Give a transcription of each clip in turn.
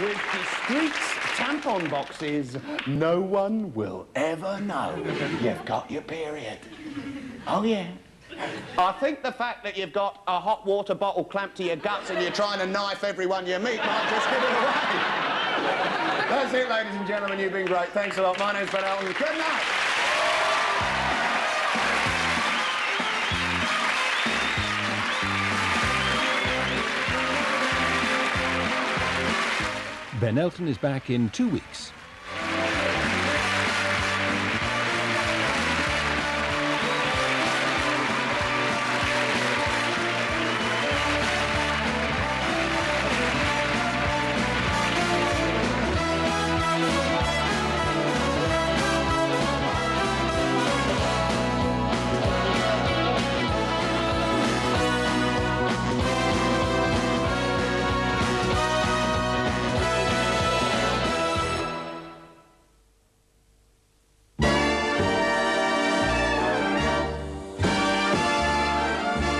With discreet tampon boxes, no one will ever know you've got your period. Oh, yeah. I think the fact that you've got a hot water bottle clamped to your guts and you're trying to knife everyone you meet might just give it away. That's it, ladies and gentlemen. You've been great. Thanks a lot. My name's Ben Elton. Good night. Ben Elton is back in 2 weeks.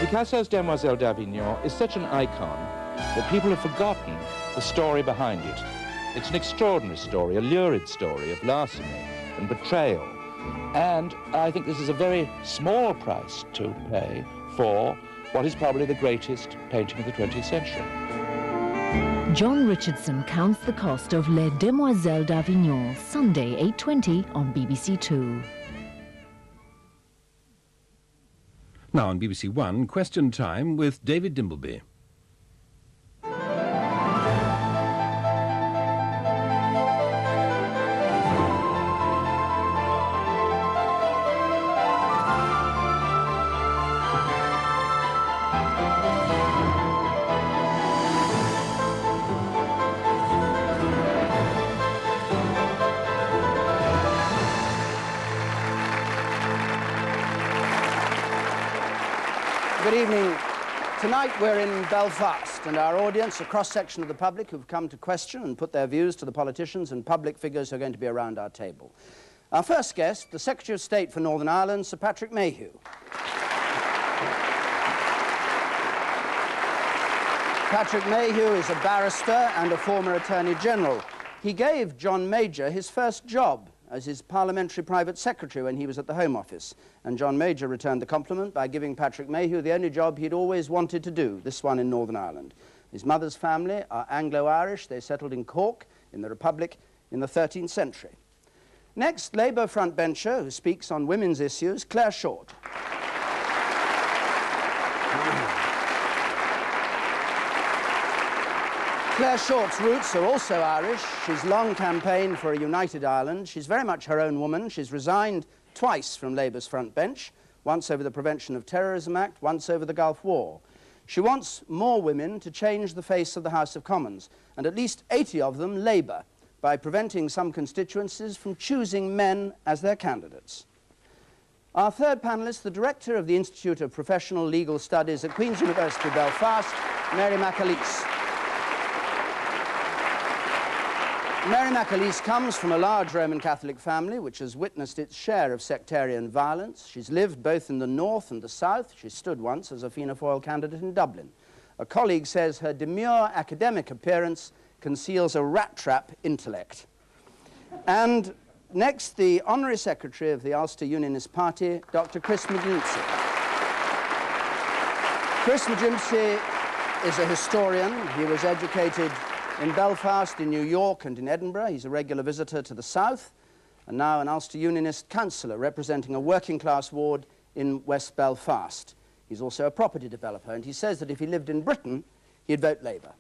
Picasso's Demoiselle d'Avignon is such an icon that people have forgotten the story behind it. It's an extraordinary story, a lurid story of larceny and betrayal. And I think this is a very small price to pay for what is probably the greatest painting of the 20th century. John Richardson counts the cost of Les Demoiselles d'Avignon, Sunday, 8:20 on BBC2. Now on BBC1, Question Time with David Dimbleby. Good evening. Tonight we're in Belfast, and our audience, a cross-section of the public who've come to question and put their views to the politicians and public figures who are going to be around our table. Our first guest, the Secretary of State for Northern Ireland, Sir Patrick Mayhew. Patrick Mayhew is a barrister and a former Attorney General. He gave John Major his first job as his parliamentary private secretary when he was at the Home Office. And John Major returned the compliment by giving Patrick Mayhew the only job he'd always wanted to do, this one in Northern Ireland. His mother's family are Anglo-Irish. They settled in Cork, in the Republic, in the 13th century. Next, Labour frontbencher who speaks on women's issues, Claire Short. Claire Short's roots are also Irish. She's long campaigned for a united Ireland. She's very much her own woman. She's resigned twice from Labour's front bench, once over the Prevention of Terrorism Act, once over the Gulf War. She wants more women to change the face of the House of Commons, and at least 80 of them Labour, by preventing some constituencies from choosing men as their candidates. Our third panellist, the Director of the Institute of Professional Legal Studies at Queen's University, Belfast, Mary McAleese. Mary McAleese comes from a large Roman Catholic family which has witnessed its share of sectarian violence. She's lived both in the north and the south. She stood once as a Fianna Fáil candidate in Dublin. A colleague says her demure academic appearance conceals a rat-trap intellect. And next, the Honorary Secretary of the Ulster Unionist Party, Dr. Chris McGimpsey. Chris McGimpsey is a historian. He was educated in Belfast, in New York, and in Edinburgh. He's a regular visitor to the south, and now an Ulster Unionist councillor representing a working-class ward in West Belfast. He's also a property developer, and he says that if he lived in Britain, he'd vote Labour.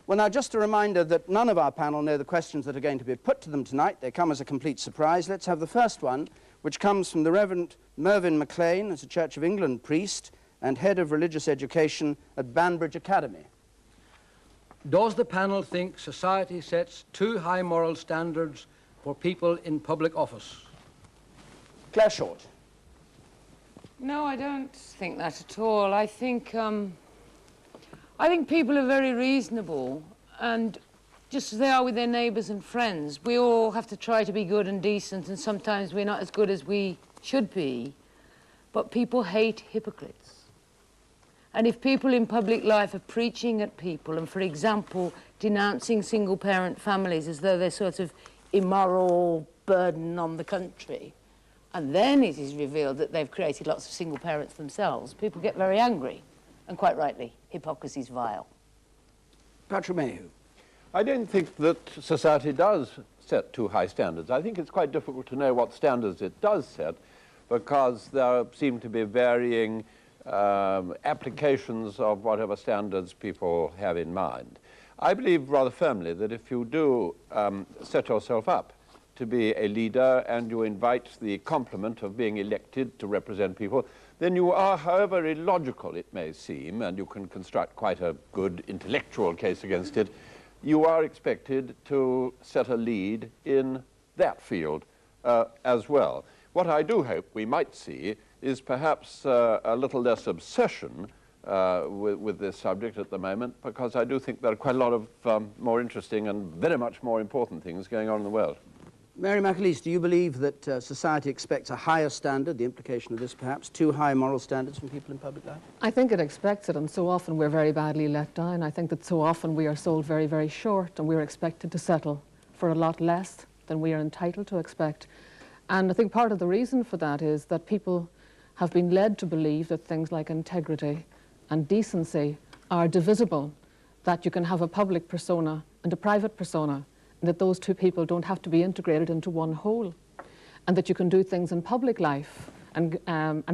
Well, now, just a reminder that none of our panel know the questions that are going to be put to them tonight. They come as a complete surprise. Let's have the first one, which comes from the Reverend Mervyn MacLean, as a Church of England priest and head of religious education at Banbridge Academy. Does the panel think society sets too high moral standards for people in public office? Claire Short. No, I don't think that at all. I think people are very reasonable, and just as they are with their neighbours and friends. We all have to try to be good and decent, and sometimes we're not as good as we should be. But people hate hypocrites. And if people in public life are preaching at people and, for example, denouncing single-parent families as though they're sort of immoral burden on the country, and then it is revealed that they've created lots of single parents themselves, people get very angry, and quite rightly. Hypocrisy is vile. Patrick Mayhew. I don't think that society does set too high standards. I think it's quite difficult to know what standards it does set, because there seem to be varying applications of whatever standards people have in mind. I believe rather firmly that if you do set yourself up to be a leader and you invite the compliment of being elected to represent people, then you are, however illogical it may seem, and you can construct quite a good intellectual case against it, you are expected to set a lead in that field as well. What I do hope we might see is perhaps a little less obsession with this subject at the moment, because I do think there are quite a lot of more interesting and very much more important things going on in the world. Mary McAleese, do you believe that society expects a higher standard, the implication of this perhaps, too high moral standards from people in public life? I think it expects it, and so often we're very badly let down. I think that so often we are sold very, very short, and we're expected to settle for a lot less than we are entitled to expect. And I think part of the reason for that is that people have been led to believe that things like integrity and decency are divisible, that you can have a public persona and a private persona, and that those two people don't have to be integrated into one whole, and that you can do things in public life and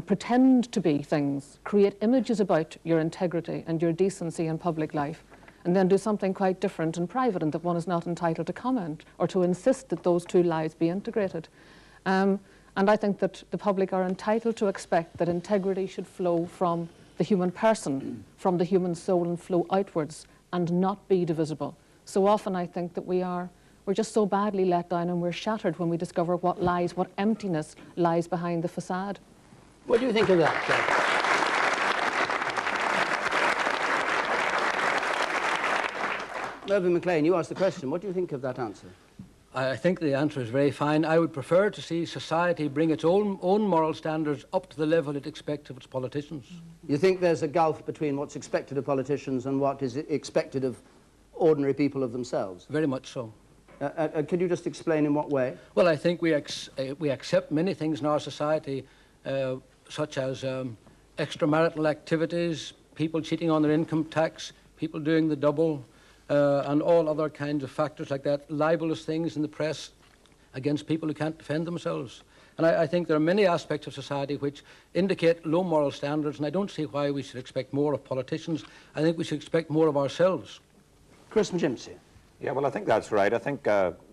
pretend to be things, create images about your integrity and your decency in public life, and then do something quite different in private, and that one is not entitled to comment or to insist that those two lives be integrated. And I think that the public are entitled to expect that integrity should flow from the human person, from the human soul, and flow outwards and not be divisible. So often I think that we're just so badly let down, and we're shattered when we discover what emptiness lies behind the facade. What do you think of that, John? Mervyn McLean, you asked the question. What do you think of that answer? I think the answer is very fine. I would prefer to see society bring its own moral standards up to the level it expects of its politicians. You think there's a gulf between what's expected of politicians and what is expected of ordinary people of themselves? Very much so. Could you just explain in what way? Well, I think we accept many things in our society, such as extramarital activities, people cheating on their income tax, people doing the double, and all other kinds of factors like that, libelous things in the press against people who can't defend themselves. And I think there are many aspects of society which indicate low moral standards, and I don't see why we should expect more of politicians. I think we should expect more of ourselves. Chris Majimsey. Yeah, well, I think that's right. I think,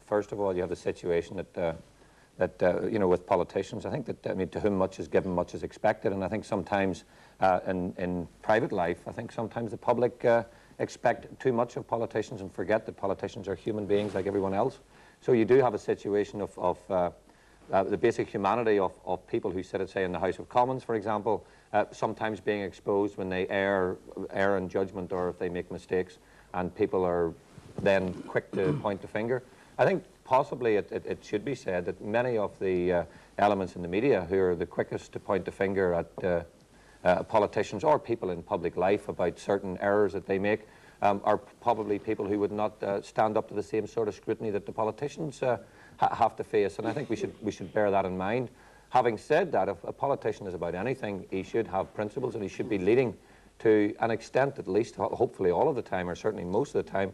first of all, you have the situation that you know, with politicians, I think that, I mean, to whom much is given, much is expected. And I think sometimes in private life, I think sometimes the public expect too much of politicians and forget that politicians are human beings like everyone else. So you do have a situation of the basic humanity of people who sit, say, in the House of Commons, for example, sometimes being exposed when they err in judgment or if they make mistakes, and people are then quick to point the finger. I think possibly it should be said that many of the elements in the media who are the quickest to point the finger at politicians or people in public life about certain errors that they make are probably people who would not stand up to the same sort of scrutiny that the politicians have to face, and I think we should bear that in mind. Having said that, if a politician is about anything, he should have principles, and he should be leading to an extent, at least, hopefully all of the time, or certainly most of the time,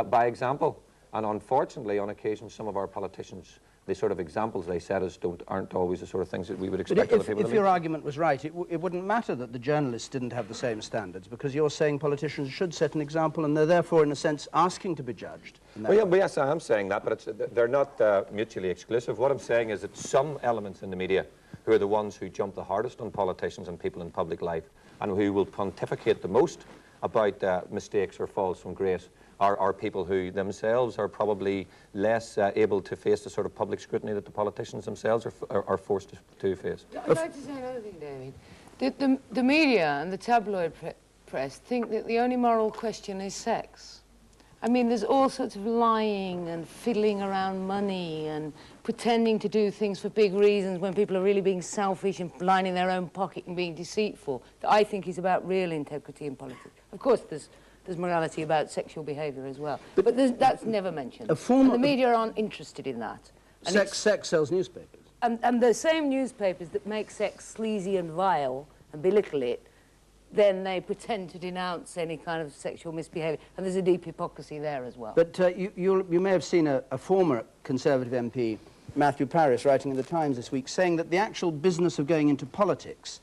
by example. And unfortunately, on occasion, some of our politicians, the sort of examples they set us aren't always the sort of things that we would expect other people to If your argument was right, it wouldn't matter that the journalists didn't have the same standards, because you're saying politicians should set an example, and they're therefore, in a sense, asking to be judged. Well, yeah, yes, I am saying that, but they're not mutually exclusive. What I'm saying is that some elements in the media, who are the ones who jump the hardest on politicians and people in public life, and who will pontificate the most about mistakes or falls from grace, are people who themselves are probably less able to face the sort of public scrutiny that the politicians themselves are forced to face. I'd like to say another thing, David. The media and the tabloid press think that the only moral question is sex. I mean, there's all sorts of lying and fiddling around money and pretending to do things for big reasons when people are really being selfish and lining their own pocket and being deceitful, that I think is about real integrity in politics. Of course, there's morality about sexual behaviour as well, but that's never mentioned. And the media aren't interested in that. And sex sells newspapers. And the same newspapers that make sex sleazy and vile and belittle it, then they pretend to denounce any kind of sexual misbehaviour. And there's a deep hypocrisy there as well. But you may have seen a former Conservative MP, Matthew Parris, writing in the Times this week, saying that the actual business of going into politics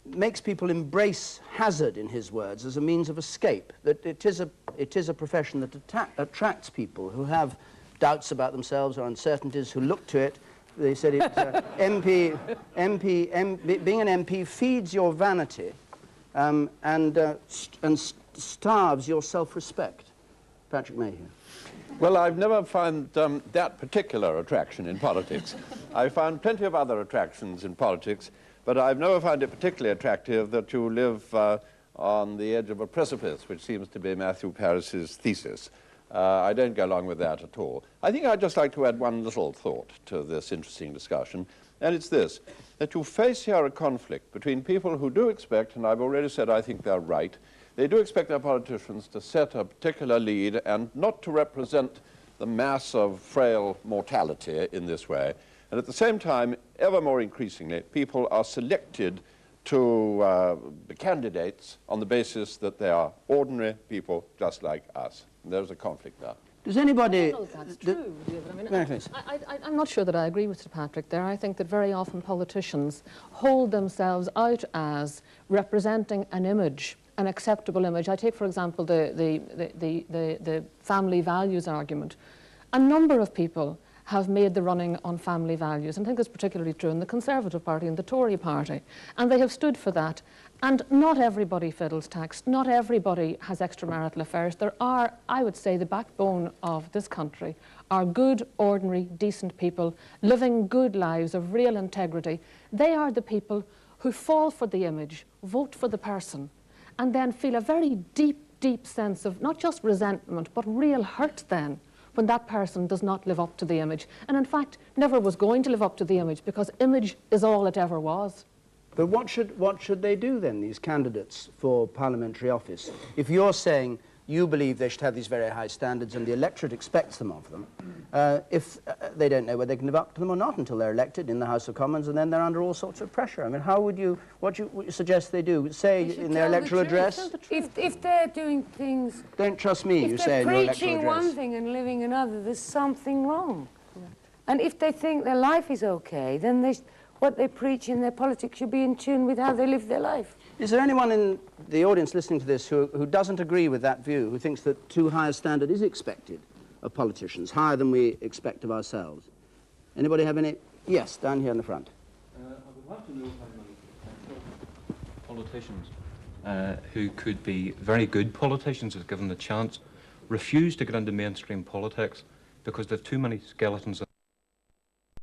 makes people embrace hazard, in his words, as a means of escape. That it is a profession that attracts people who have doubts about themselves or uncertainties, who look to it. They said it, being an MP feeds your vanity and starves your self-respect. Patrick Mayhew. Well, I've never found that particular attraction in politics. I've found plenty of other attractions in politics, but I've never found it particularly attractive that you live on the edge of a precipice, which seems to be Matthew Parris's thesis. I don't go along with that at all. I think I'd just like to add one little thought to this interesting discussion, and it's this, that you face here a conflict between people who do expect, and I've already said I think they're right, they do expect their politicians to set a particular lead and not to represent the mass of frail mortality in this way. And at the same time, ever more increasingly, people are selected to the candidates on the basis that they are ordinary people just like us. And there's a conflict there. Does anybody... I don't know if that's true, David. I'm not sure that I agree with Sir Patrick there. I think that very often politicians hold themselves out as representing an image, an acceptable image. I take, for example, the family values argument. A number of people have made the running on family values, and I think it's particularly true in the Conservative Party and the Tory Party, and they have stood for that. And not everybody fiddles tax, not everybody has extramarital affairs. There are, I would say, the backbone of this country are good, ordinary, decent people living good lives of real integrity. They are the people who fall for the image, vote for the person, and then feel a very deep, deep sense of not just resentment, but real hurt then when that person does not live up to the image, and in fact never was going to live up to the image, because image is all it ever was. But what should they do then, these candidates for parliamentary office? If you're saying you believe they should have these very high standards and the electorate expects them of them, if they don't know whether they can live up to them or not until they're elected in the House of Commons, and then they're under all sorts of pressure. I mean, how would you, what you suggest they do? Say in their electoral address? If they're doing things... Don't trust me, you say in your electoral address. If they're preaching one thing and living another, there's something wrong. Yeah. And if they think their life is okay, then what they preach in their politics should be in tune with how they live their life. Is there anyone in the audience listening to this who doesn't agree with that view, who thinks that too high a standard is expected of politicians, higher than we expect of ourselves? Anybody have any? Yes, down here in the front. I would like to know how many politicians who could be very good politicians if given the chance refuse to get into mainstream politics because they have too many skeletons